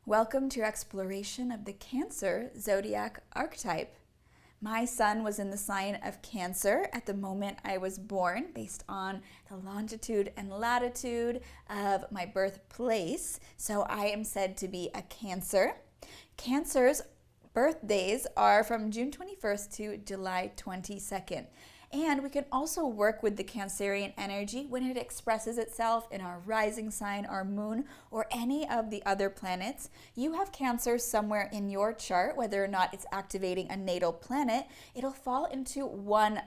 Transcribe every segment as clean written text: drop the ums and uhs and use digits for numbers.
Welcome to your exploration of the Cancer Zodiac archetype. My sun was in the sign of Cancer at the moment I was born, based on the longitude and latitude of my birthplace. So I am said to be a Cancer. Cancer's birthdays are from June 21st to July 22nd. And we can also work with the Cancerian energy when it expresses itself in our rising sign, our moon, or any of the other planets. You have Cancer somewhere in your chart, whether or not it's activating a natal planet. It'll fall into one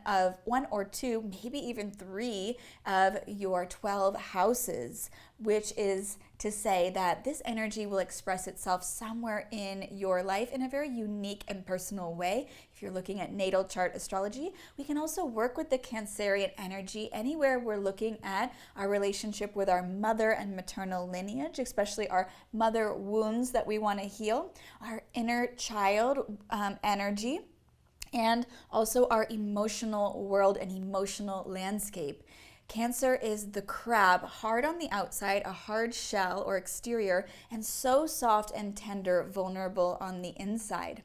or two, maybe even three of your 12 houses, which is to say that this energy will express itself somewhere in your life in a very unique and personal way. If you're looking at natal chart astrology, we can also work with the Cancerian energy anywhere we're looking at our relationship with our mother and maternal lineage, especially our mother wounds that we want to heal, our inner child energy, and also our emotional world and emotional landscape. Cancer is the crab, hard on the outside, a hard shell or exterior, and so soft and tender, vulnerable on the inside.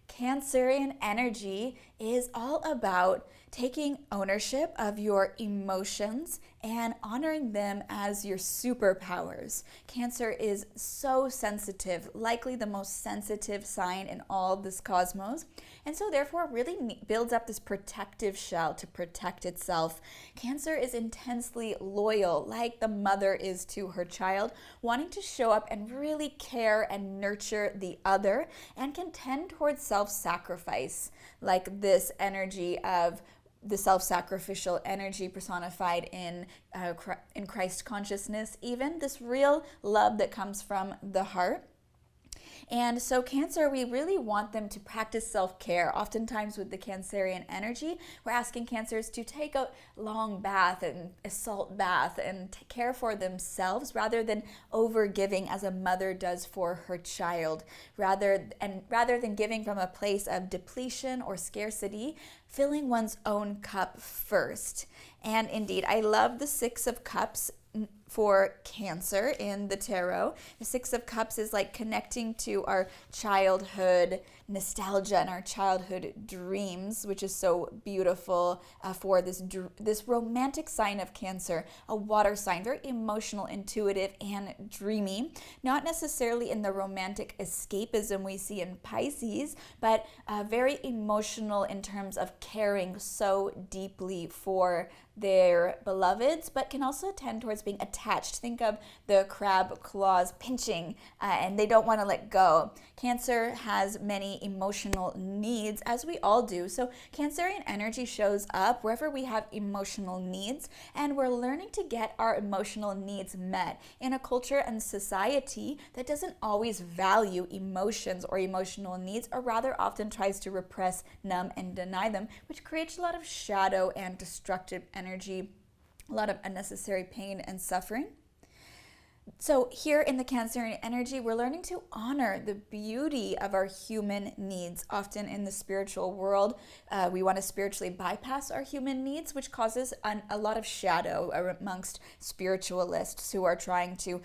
Cancerian energy is all about taking ownership of your emotions and honoring them as your superpowers. Cancer is so sensitive, likely the most sensitive sign in all this cosmos, and so therefore really builds up this protective shell to protect itself. Cancer is intensely loyal, like the mother is to her child, wanting to show up and really care and nurture the other, and can tend towards self-sacrifice, like this energy of the self-sacrificial energy personified in Christ consciousness, even this real love that comes from the heart. And so Cancer, we really want them to practice self-care. Oftentimes with the Cancerian energy, we're asking Cancers to take a long bath and a salt bath and care for themselves rather than over-giving as a mother does for her child. Rather than giving from a place of depletion or scarcity, filling one's own cup first. And indeed, I love the Six of Cups for Cancer in the tarot. The Six of Cups is like connecting to our childhood nostalgia and our childhood dreams, which is so beautiful for this romantic sign of Cancer, a water sign, very emotional, intuitive, and dreamy. Not necessarily in the romantic escapism we see in Pisces, but very emotional in terms of caring so deeply for their beloveds, but can also tend towards being attached. Think of the crab claws pinching and they don't want to let go. Cancer has many emotional needs, as we all do. So Cancerian energy shows up wherever we have emotional needs, and we're learning to get our emotional needs met in a culture and society that doesn't always value emotions or emotional needs, or rather often tries to repress, numb, and deny them, which creates a lot of shadow and destructive energy, a lot of unnecessary pain and suffering. So here in the Cancerian energy, we're learning to honor the beauty of our human needs. Often in the spiritual world, we want to spiritually bypass our human needs, which causes a lot of shadow amongst spiritualists who are trying to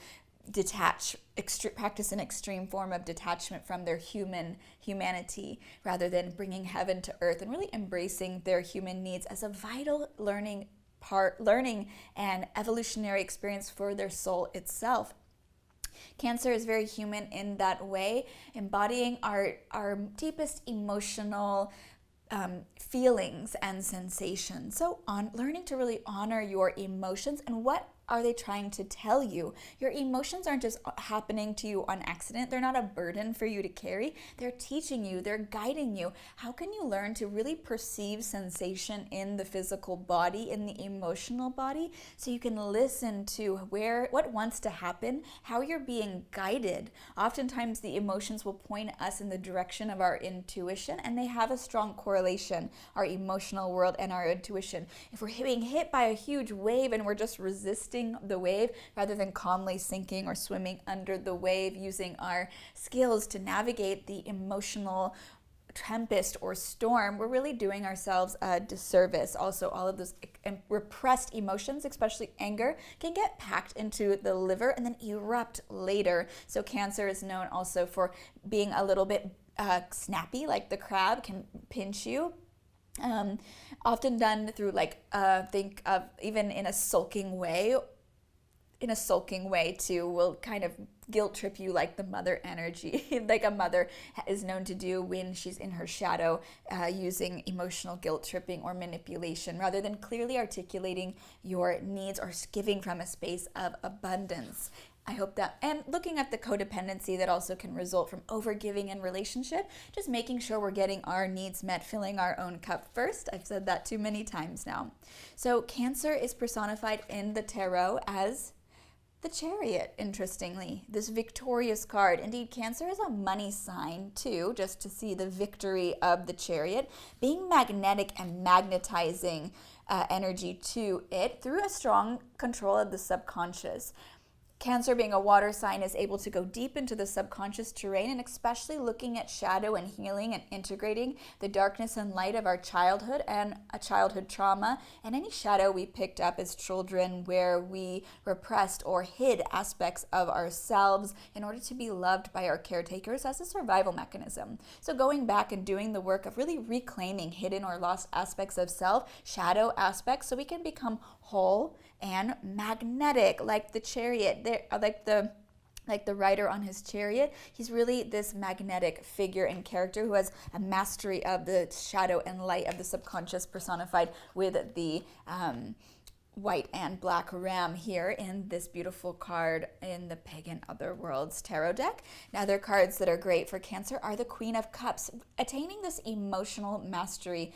practice an extreme form of detachment from their humanity, rather than bringing heaven to earth and really embracing their human needs as a vital learning and evolutionary experience for their soul itself. Cancer is very human in that way, embodying our deepest emotional feelings and sensations. So learning to really honor your emotions and what are they trying to tell you? Your emotions aren't just happening to you on accident. They're not a burden for you to carry. They're teaching you, they're guiding you. How can you learn to really perceive sensation in the physical body, in the emotional body, so you can listen to what wants to happen, how you're being guided? Oftentimes the emotions will point us in the direction of our intuition, and they have a strong correlation, our emotional world and our intuition. If we're being hit by a huge wave and we're just resisting the wave rather than calmly sinking or swimming under the wave, using our skills to navigate the emotional tempest or storm, we're really doing ourselves a disservice. Also, all of those repressed emotions, especially anger, can get packed into the liver and then erupt later. So Cancer is known also for being a little bit snappy, like the crab can pinch you. Often done through think of even in a sulking way too, will kind of guilt trip you like the mother energy, like a mother is known to do when she's in her shadow, using emotional guilt tripping or manipulation rather than clearly articulating your needs or giving from a space of abundance. I hope that, and looking at the codependency that also can result from overgiving in relationship, just making sure we're getting our needs met, filling our own cup first. I've said that too many times now. So Cancer is personified in the tarot as the Chariot, interestingly, this victorious card. Indeed, Cancer is a money sign too, just to see the victory of the Chariot, being magnetic and magnetizing energy to it through a strong control of the subconscious. Cancer, being a water sign, is able to go deep into the subconscious terrain, and especially looking at shadow and healing and integrating the darkness and light of our childhood and a childhood trauma and any shadow we picked up as children where we repressed or hid aspects of ourselves in order to be loved by our caretakers as a survival mechanism. So going back and doing the work of really reclaiming hidden or lost aspects of self, shadow aspects, so we can become whole and magnetic, like the Chariot, like the rider on his chariot. He's really this magnetic figure and character who has a mastery of the shadow and light of the subconscious, personified with the white and black ram here in this beautiful card in the Pagan Otherworlds tarot deck. Now, other cards that are great for Cancer are the Queen of Cups, attaining this emotional mastery.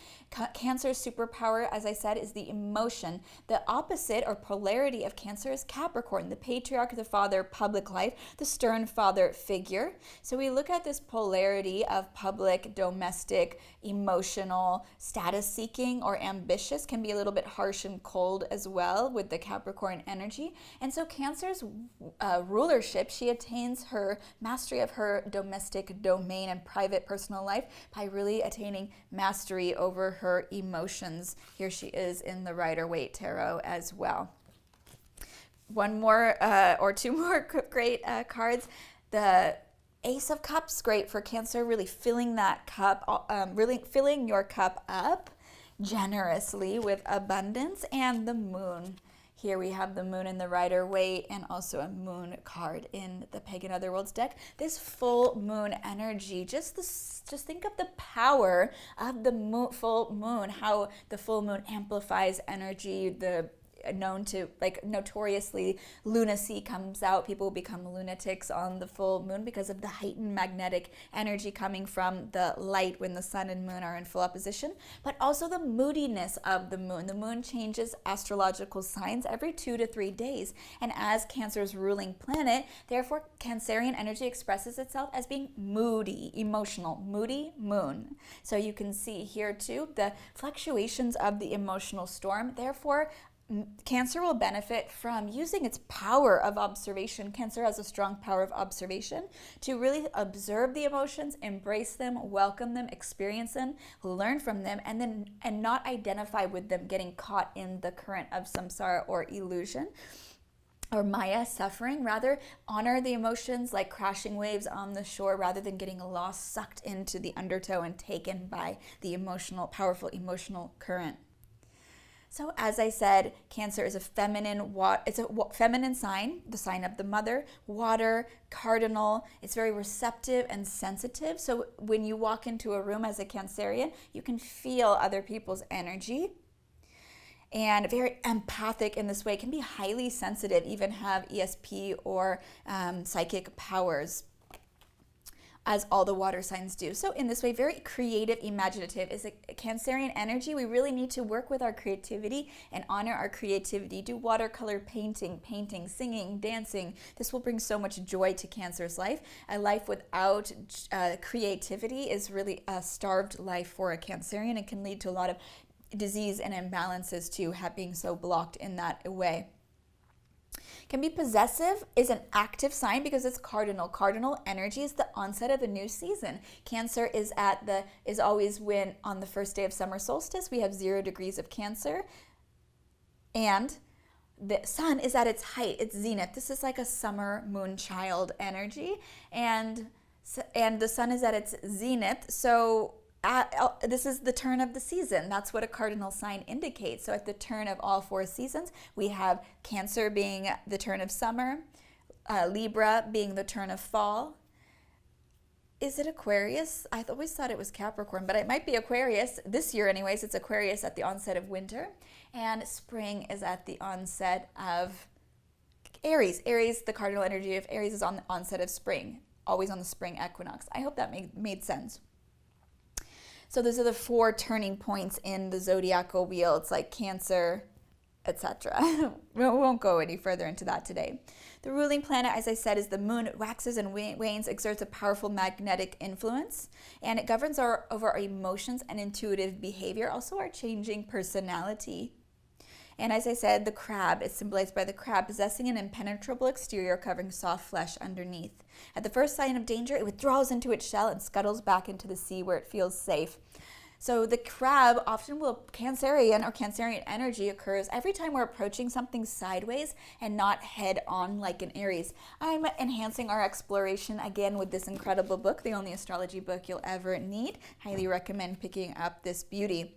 Cancer's superpower, as I said, is the emotion. The opposite or polarity of Cancer is Capricorn, the patriarch, the father, public life, the stern father figure. So we look at this polarity of public, domestic, emotional, status seeking, or ambitious, can be a little bit harsh and cold as well with the Capricorn energy. And so Cancer's rulership, she attains her mastery of her domestic domain and private personal life by really attaining mastery over her emotions. Here she is in the Rider-Waite Tarot as well. One more or two more great cards. The Ace of Cups, great for Cancer, really filling that cup, really filling your cup up generously with abundance. And the Moon. Here we have the Moon in the Rider-Waite and also a Moon card in the Pagan Otherworlds deck. This full moon energy, just think of the power of the full moon, how the full moon amplifies energy, known to, like, notoriously lunacy comes out. People become lunatics on the full moon because of the heightened magnetic energy coming from the light when the sun and moon are in full opposition, but also the moodiness of the moon. The moon changes astrological signs every 2 to 3 days, and as Cancer's ruling planet, therefore Cancerian energy expresses itself as being moody, emotional, moody moon. So you can see here too the fluctuations of the emotional storm. Therefore, Cancer will benefit from using its power of observation. Cancer has a strong power of observation to really observe the emotions, embrace them, welcome them, experience them, learn from them, and not identify with them getting caught in the current of samsara or illusion or Maya, suffering. Rather, honor the emotions like crashing waves on the shore rather than getting lost, sucked into the undertow and taken by the powerful emotional current. So as I said, Cancer is a feminine feminine sign, the sign of the mother, water, cardinal. It's very receptive and sensitive. So when you walk into a room as a Cancerian, you can feel other people's energy. And very empathic in this way, can be highly sensitive, even have ESP or psychic powers, as all the water signs do. So in this way, very creative, imaginative. Is a Cancerian energy. We really need to work with our creativity and honor our creativity. Do watercolor painting, singing, dancing. This will bring so much joy to Cancer's life. A life without creativity is really a starved life for a Cancerian and can lead to a lot of disease and imbalances too, being so blocked in that way. Can be possessive, is an active sign because it's cardinal. Cardinal energy is the onset of a new season. Cancer is always when on the first day of summer solstice we have 0 degrees of Cancer, and the sun is at its height, its zenith. This is like a summer moon child energy, and the sun is at its zenith. So this is the turn of the season. That's what a cardinal sign indicates. So at the turn of all 4 seasons, we have Cancer being the turn of summer, Libra being the turn of fall. Is it Aquarius? I always thought it was Capricorn, but it might be Aquarius. This year anyways, it's Aquarius at the onset of winter. And spring is at the onset of Aries. Aries, the cardinal energy of Aries is on the onset of spring, always on the spring equinox. I hope that made sense. So those are the 4 turning points in the zodiacal wheel. It's like Cancer, etc. We won't go any further into that today. The ruling planet, as I said, is the moon. It waxes and wanes, exerts a powerful magnetic influence, and it governs over our emotions and intuitive behavior, also our changing personality. And as I said, the crab is symbolized by the crab possessing an impenetrable exterior covering soft flesh underneath. At the first sign of danger, it withdraws into its shell and scuttles back into the sea where it feels safe. So the crab often Cancerian or Cancerian energy occurs every time we're approaching something sideways and not head on like an Aries. I'm enhancing our exploration again with this incredible book, the only astrology book you'll ever need. Highly recommend picking up this beauty.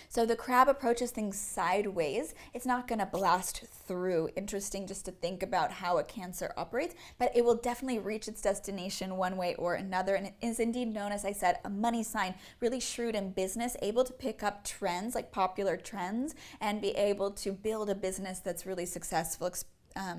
So the crab approaches things sideways. It's not going to blast through. Interesting just to think about how a Cancer operates, but it will definitely reach its destination one way or another. And it is indeed known, as I said, a money sign, really shrewd in business, able to pick up trends, like popular trends, and be able to build a business that's really successful,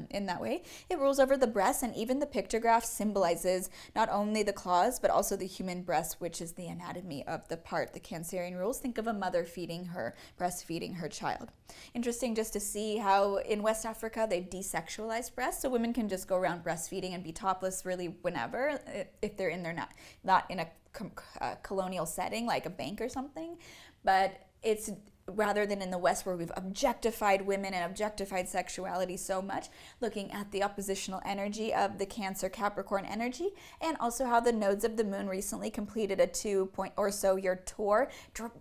in that way. It rules over the breast, and even the pictograph symbolizes not only the claws but also the human breast, which is the anatomy of the part the Cancerian rules. Think of a mother breastfeeding her child. Interesting just to see how in West Africa they've desexualized breasts, so women can just go around breastfeeding and be topless really whenever, if they're not in a colonial setting like a bank or something. But it's rather than in the West where we've objectified women and objectified sexuality so much, looking at the oppositional energy of the Cancer Capricorn energy, and also how the nodes of the moon recently completed a 2-or-so-year tour,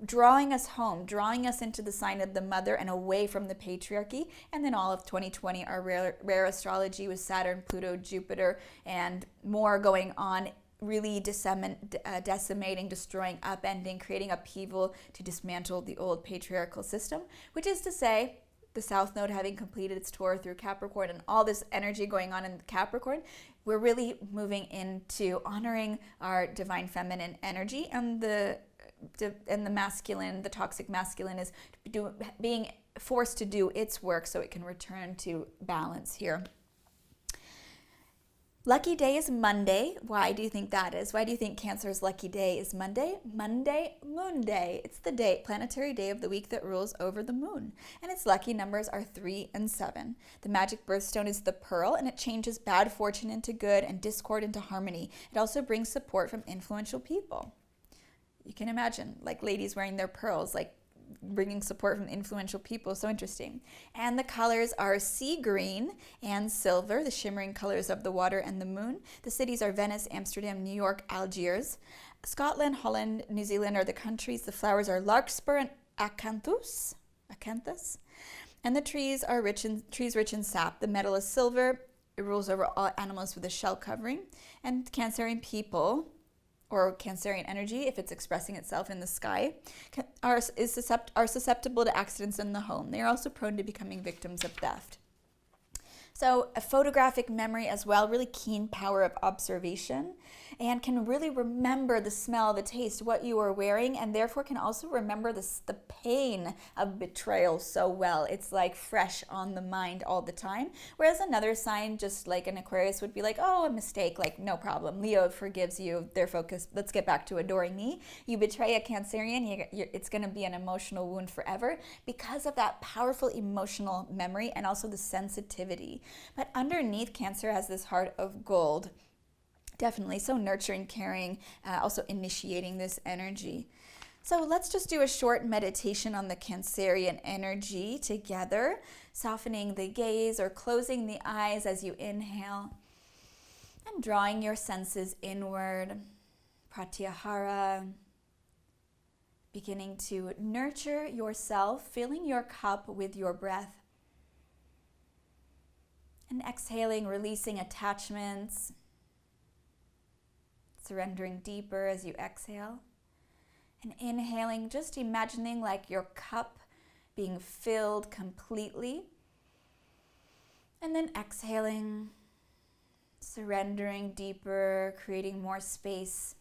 drawing us home, drawing us into the sign of the mother and away from the patriarchy. And then all of 2020, our rare astrology with Saturn, Pluto, Jupiter, and more going on, really decimating, destroying, upending, creating upheaval to dismantle the old patriarchal system, which is to say, the South Node having completed its tour through Capricorn and all this energy going on in Capricorn, we're really moving into honoring our divine feminine energy, and the masculine, the toxic masculine, is being forced to do its work so it can return to balance here. Lucky day is Monday. Why do you think that is? Why do you think Cancer's lucky day is Monday? Monday, moon day. It's the planetary day of the week that rules over the moon. And its lucky numbers are 3 and 7. The magic birthstone is the pearl, and it changes bad fortune into good and discord into harmony. It also brings support from influential people. You can imagine, like ladies wearing their pearls, like bringing support from influential people. So interesting. And the colors are sea green and silver, the shimmering colors of the water and the moon. The cities are Venice, Amsterdam, New York, Algiers. Scotland, Holland, New Zealand are the countries. The flowers are larkspur and acanthus. And the trees are rich in sap. The metal is silver. It rules over all animals with a shell covering. And Cancerian people, or Cancerian energy, if it's expressing itself in the sky, are susceptible to accidents in the home. They are also prone to becoming victims of theft. So a photographic memory as well, really keen power of observation, and can really remember the smell, the taste, what you are wearing, and therefore can also remember the pain of betrayal so well. It's like fresh on the mind all the time. Whereas another sign, just like an Aquarius, would be like, oh, a mistake, like no problem. Leo forgives you, they're focused, let's get back to adoring me. You betray a Cancerian, it's going to be an emotional wound forever because of that powerful emotional memory and also the sensitivity. But underneath, Cancer has this heart of gold. Definitely so nurturing, caring, also initiating this energy. So let's just do a short meditation on the Cancerian energy together, softening the gaze or closing the eyes as you inhale and drawing your senses inward. Pratyahara, beginning to nurture yourself, filling your cup with your breath. And exhaling, releasing attachments, surrendering deeper as you exhale. And inhaling, just imagining like your cup being filled completely. And then exhaling, surrendering deeper, creating more space.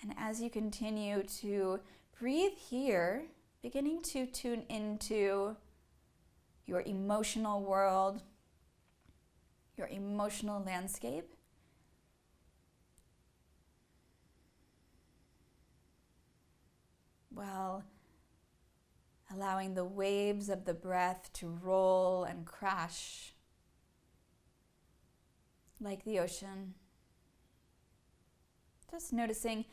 And as you continue to breathe here, beginning to tune into your emotional world, your emotional landscape. While allowing the waves of the breath to roll and crash like the ocean. Just noticing,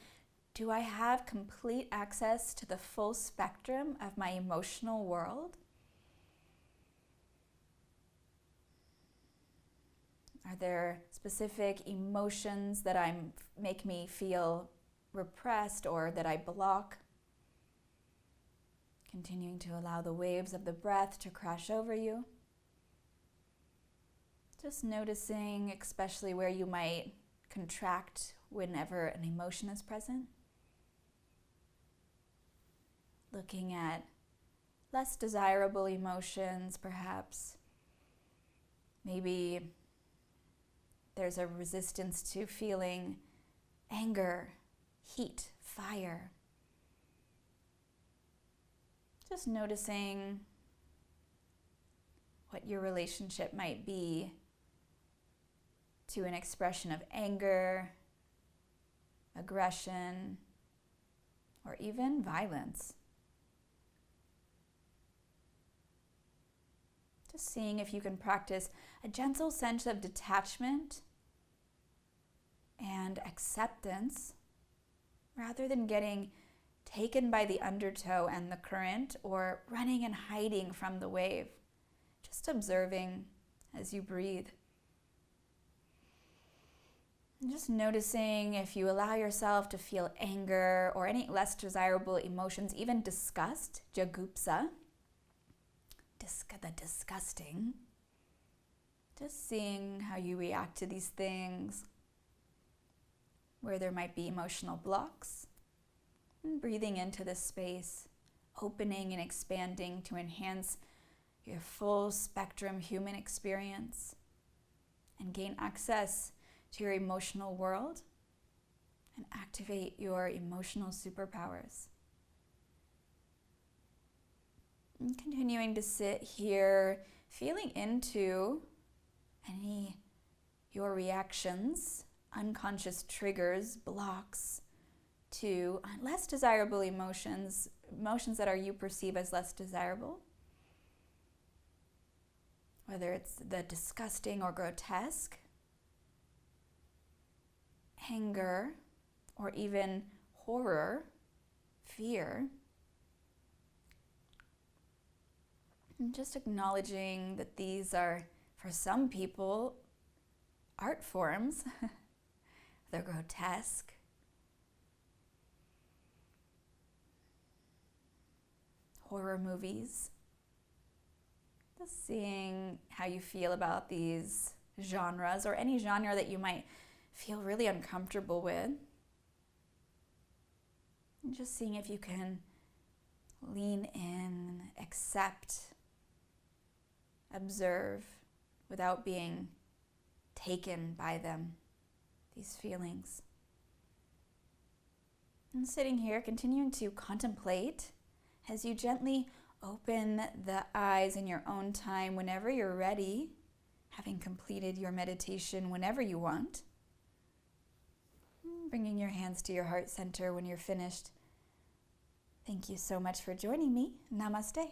do I have complete access to the full spectrum of my emotional world? Are there specific emotions that make me feel repressed or that I block? Continuing to allow the waves of the breath to crash over you. Just noticing, especially where you might contract whenever an emotion is present. Looking at less desirable emotions, perhaps. Maybe there's a resistance to feeling anger, heat, fire. Just noticing what your relationship might be to an expression of anger, aggression, or even violence. Just seeing if you can practice a gentle sense of detachment and acceptance rather than getting taken by the undertow and the current or running and hiding from the wave. Just observing as you breathe. And just noticing if you allow yourself to feel anger or any less desirable emotions, even disgust, jagupsa, the disgusting. Just seeing how you react to these things, where there might be emotional blocks. And breathing into this space, opening and expanding to enhance your full spectrum human experience and gain access to your emotional world and activate your emotional superpowers. And continuing to sit here, feeling into your reactions, unconscious triggers, blocks, to less desirable emotions that you perceive as less desirable. Whether it's the disgusting or grotesque, anger, or even horror, fear. And just acknowledging that these are, for some people, art forms. They're grotesque. Horror movies. Just seeing how you feel about these genres or any genre that you might feel really uncomfortable with. And just seeing if you can lean in, accept, observe without being taken by them, these feelings. And sitting here, continuing to contemplate as you gently open the eyes in your own time whenever you're ready, having completed your meditation whenever you want. Bringing your hands to your heart center when you're finished. Thank you so much for joining me. Namaste.